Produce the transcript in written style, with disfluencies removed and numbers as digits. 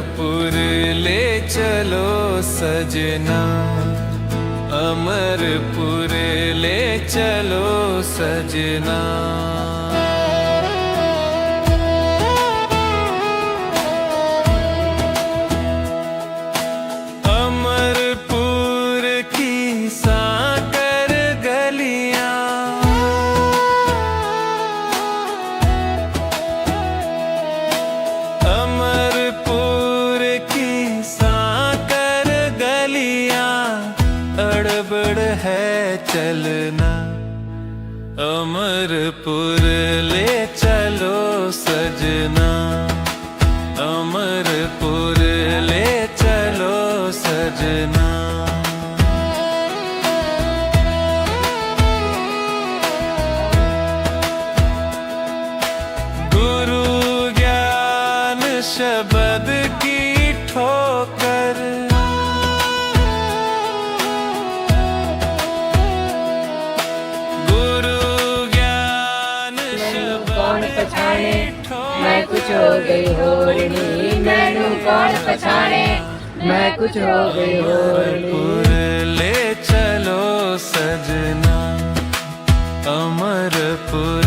अमरपुर ले चलो सजना, अमरपुर ले चलो सजना। अमरपुर की सांकर गलियां, अमरपुर की सांकर गलियां, अड़बड़ है चलना। अमरपुर ले चलो सजना, अमरपुर ले चलो सजना। गुरु ज्ञान शब्द की ठोकर, गुरु ज्ञान कौन पछाणे मैं कुछ हो गई होरनी, मैनू कौन पछाणे मैं कुछ हो गई होरनी। अमरपुर ले चलो सजना, अमरपुर